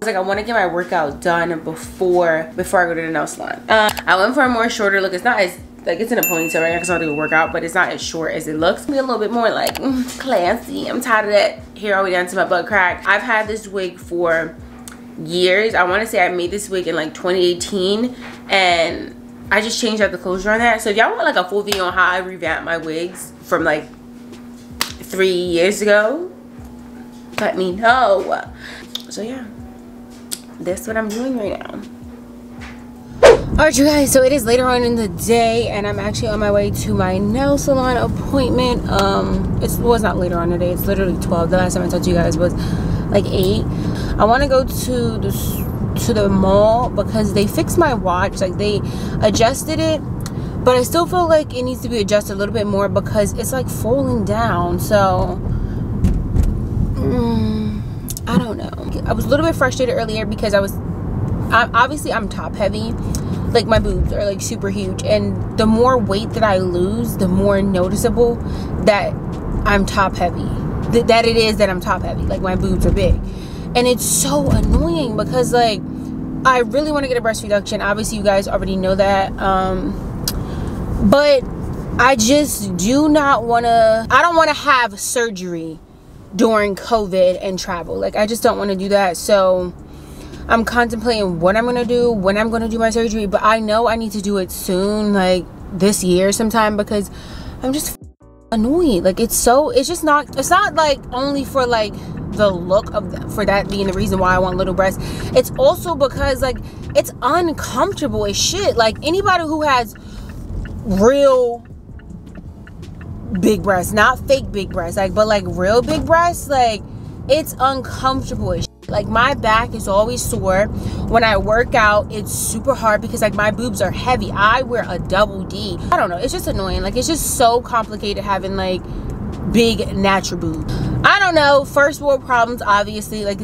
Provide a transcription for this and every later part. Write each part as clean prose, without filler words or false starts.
Like, I want to get my workout done before I go to the nail salon. I went for a more shorter look. It's not as like, it's in a ponytail right now because I do a workout, but it's not as short as it looks. Be a little bit more like classy. I'm tired of that hair all the way down to my butt crack. I've had this wig for years. I want to say I made this wig in like 2018, and I just changed out the closure on that. So if y'all want like a full video on how I revamped my wigs from like 3 years ago, let me know. So yeah, that's what I'm doing right now. Alright you guys, so it is later on in the day and I'm actually on my way to my nail salon appointment. It was not later on in the day, it's literally 12. The last time I talked to you guys was like 8. I want to go to the mall because they fixed my watch. Like, they adjusted it, but I still feel like it needs to be adjusted a little bit more because it's like falling down. So I don't know. I was a little bit frustrated earlier because obviously I'm top heavy. Like, my boobs are like super huge, and the more weight that I lose, the more noticeable that I'm top heavy. That it is that I'm top heavy. Like, my boobs are big, and it's so annoying because like I really want to get a breast reduction. Obviously you guys already know that, but I just do not want to. I don't want to have surgery during COVID and travel. Like, I just don't want to do that. So I'm contemplating what I'm going to do, when I'm going to do my surgery, but I know I need to do it soon, like this year sometime, because I'm just annoyed. Like, it's just not, it's not like only for like the look of for that being the reason why I want little breasts. It's also because like it's uncomfortable as shit. Like, anybody who has real big breasts, not fake big breasts, like, but like real big breasts, like, it's uncomfortable as shit. Like, my back is always sore. When I work out, it's super hard because like my boobs are heavy. I wear a double D. I don't know, it's just annoying. Like, it's just so complicated having like big natural boobs. I don't know, first world problems, obviously. Like,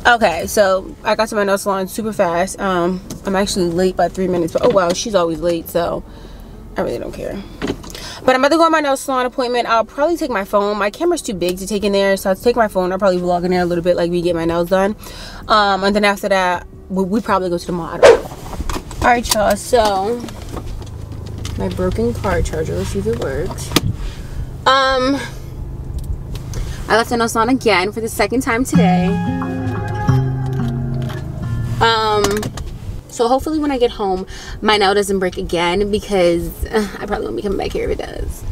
okay, so I got to my nail salon super fast. I'm actually late by 3 minutes, but oh well, she's always late, so I really don't care. But I'm about to go on my nail salon appointment. I'll probably take my phone. My camera's too big to take in there, so I'll take my phone. I'll probably vlog in there a little bit, like we get my nails done. And then after that, we probably go to the mall. I don't know. All right, y'all. So my broken car charger. Let's see if it works. I left the nail salon again for the second time today. So hopefully when I get home, my nail doesn't break again, because I probably won't be coming back here if it does.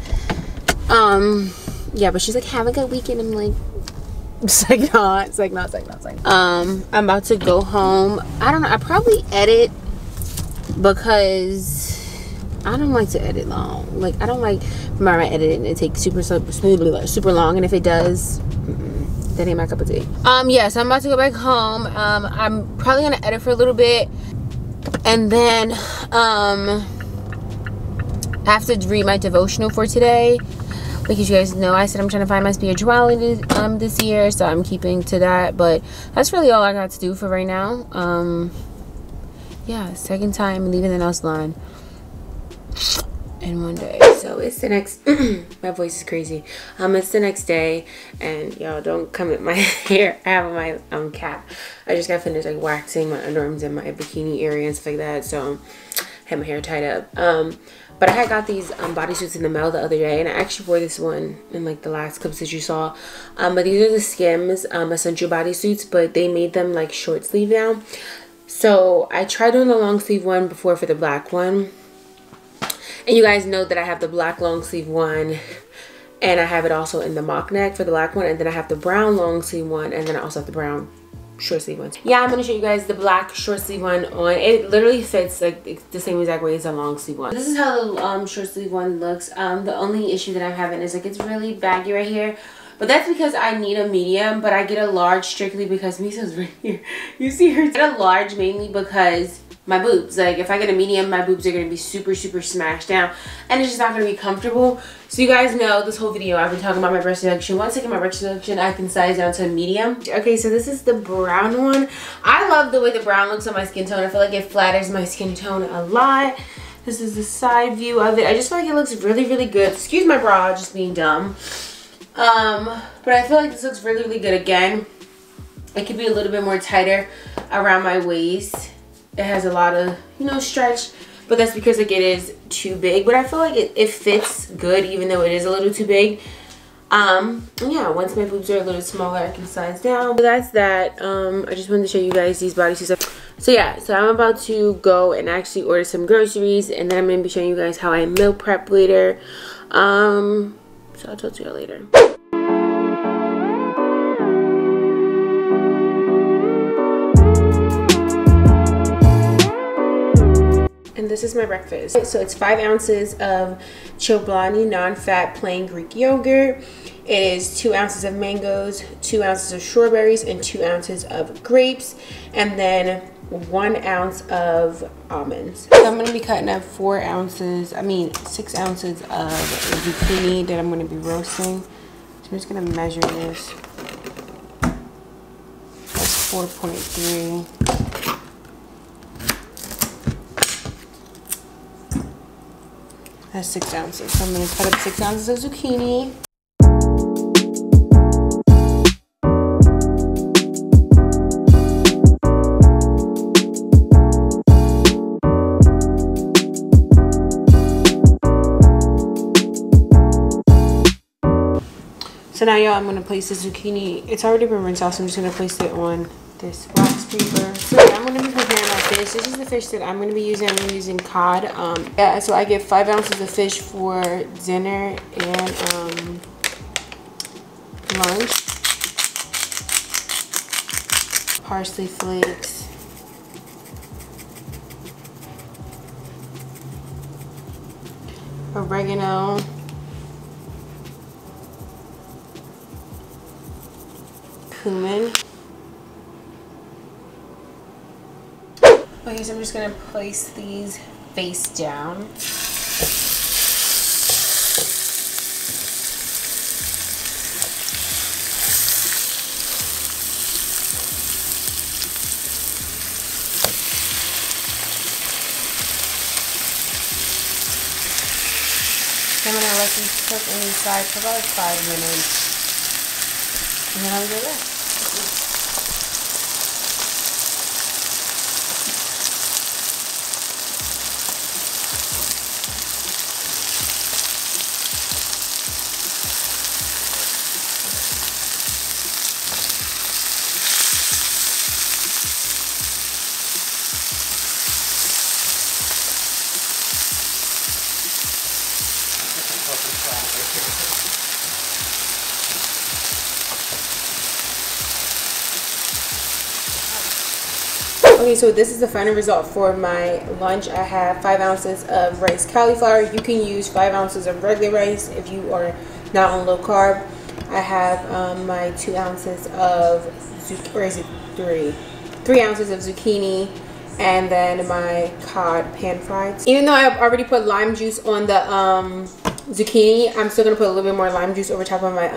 Yeah, but she's like, have a good weekend. I'm like, it's like, no, it's like, no, it's like, no, it's like, I'm about to go home. I don't know, I probably edit because I don't like to edit long. Like, I don't like my editing, it takes super long, and if it does, that ain't my cup of tea. Yeah, so I'm about to go back home. I'm probably gonna edit for a little bit, and then I have to read my devotional for today, because you guys know I said I'm trying to find my spirituality this year, so I'm keeping to that. But that's really all I got to do for right now. Yeah, second time leaving the nail salon in one day. So it's the next my voice is crazy. It's the next day, and y'all don't come at my hair. I have on my cap. I just got finished like waxing my underarms and my bikini area and stuff like that, so I had my hair tied up. But I had got these bodysuits in the mail the other day, and I actually wore this one in like the last clips that you saw. But these are the SKIMS essential bodysuits, but they made them like short sleeve now. So I tried doing the long sleeve one before for the black one. And you guys know that I have the black long sleeve one, and I have it also in the mock neck for the black one, and then I have the brown long sleeve one, and then I also have the brown short sleeve one. Yeah, I'm gonna show you guys the black short sleeve one on. It literally fits like the same exact way as the long sleeve one. This is how the short sleeve one looks. The only issue that I'm having is like it's really baggy right here, but that's because I need a medium, but I get a large strictly because Misa's right here. You see her? I get a large mainly because my boobs, like if I get a medium, my boobs are going to be super smashed down, and it's just not going to be comfortable. So you guys know this whole video I've been talking about my breast reduction. Once I get my breast reduction, I can size down to a medium. Okay, so this is the brown one. I love the way the brown looks on my skin tone. I feel like it flatters my skin tone a lot. This is the side view of it. I just feel like it looks really good. Excuse my bra just being dumb. But I feel like this looks really good. Again, it could be a little bit more tighter around my waist. It has a lot of, you know, stretch, but that's because like it is too big. But I feel like it fits good even though it is a little too big. Yeah, once my boobs are a little smaller, I can size down. So that's that. I just wanted to show you guys these bodysuits. So yeah, so I'm about to go and actually order some groceries, and then I'm gonna be showing you guys how I meal prep later. So I'll talk to y'all later. And this is my breakfast. So it's 5 ounces of Chobani non-fat plain Greek yogurt. It is 2 ounces of mangoes, 2 ounces of strawberries, and 2 ounces of grapes, and then 1 ounce of almonds. So I'm gonna be cutting up 6 ounces of zucchini that I'm gonna be roasting. So I'm just gonna measure this. That's 4.3. That's 6 ounces. So I'm gonna cut up 6 ounces of zucchini. So now y'all, I'm gonna place the zucchini. It's already been rinsed off, so I'm just gonna place it on this wax paper. So yeah, I'm gonna be preparing my fish. This is the fish that I'm gonna be using. I'm gonna be using cod. Yeah, so I get 5 ounces of fish for dinner and lunch. Parsley flakes. Oregano. Cumin. Okay, so I'm just gonna place these face down. I'm gonna let these cook inside for about 5 minutes, and then I'll do that. Okay, so this is the final result for my lunch. I have 5 ounces of rice cauliflower. You can use 5 ounces of regular rice if you are not on low carb. I have my 2 ounces of, or is it 3 ounces of zucchini, and then my cod pan fried. Even though I've already put lime juice on the zucchini, I'm still gonna put a little bit more lime juice over top of my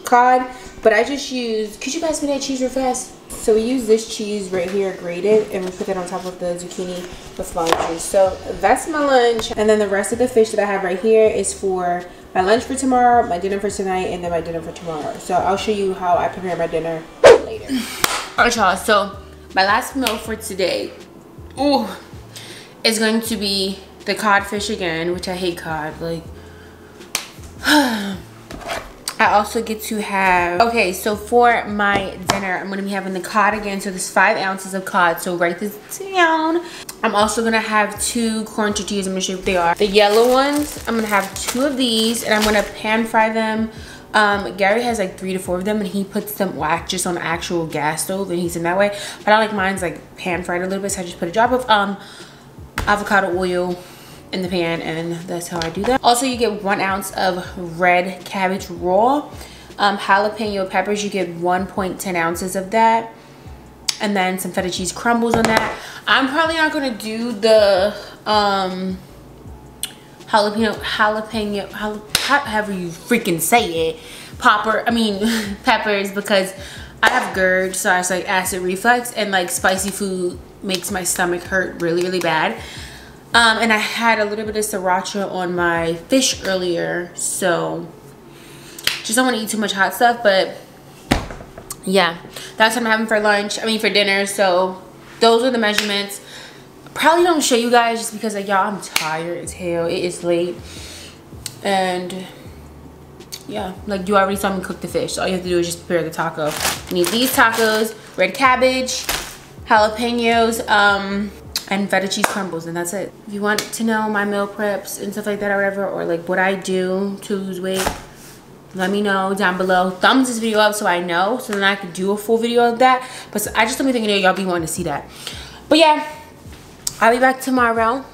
cod. But I just used, could you pass me that cheese real fast? So we use this cheese right here, grated, and we put that on top of the zucchini with lime juice. So that's my lunch. And then the rest of the fish that I have right here is for my lunch for tomorrow, my dinner for tonight, and then my dinner for tomorrow. So I'll show you how I prepare my dinner later. Alright y'all, so my last meal for today, is going to be the codfish again, which I hate cod, like, I also get to have, okay, so for my dinner, I'm going to be having the cod again. So there's 5 ounces of cod. So write this down. I'm also going to have 2 corn tortillas. I'm going to show you what they are. The yellow ones, I'm going to have 2 of these, and I'm going to pan fry them. Gary has like 3 to 4 of them, and he puts them whack just on the actual gas stove, and he's in that way. But I like mine's like pan fried a little bit, so I just put a drop of avocado oil in the pan, and that's how I do that. Also, you get 1 ounce of red cabbage raw. Jalapeno peppers, you get 1.10 ounces of that, and then some feta cheese crumbles on that. I'm probably not gonna do the jalapeno, however you freaking say it, peppers, because I have GERD, so I was like acid reflux, and like spicy food makes my stomach hurt really, really bad. And I had a little bit of sriracha on my fish earlier, so just don't want to eat too much hot stuff. But yeah, that's what I'm having for lunch. I mean for dinner. So those are the measurements. Probably don't show you guys just because like y'all, I'm tired as hell. It is late. And yeah, like you already saw me cook the fish. So all you have to do is just prepare the taco. You need these tacos, red cabbage, jalapenos, and feta cheese crumbles, and that's it. If you want to know my meal preps and stuff like that or whatever, or like what I do to lose weight, let me know down below. Thumbs this video up so I know, so then I can do a full video of that. But I just don't be thinking y'all be wanting to see that. But yeah, I'll be back tomorrow.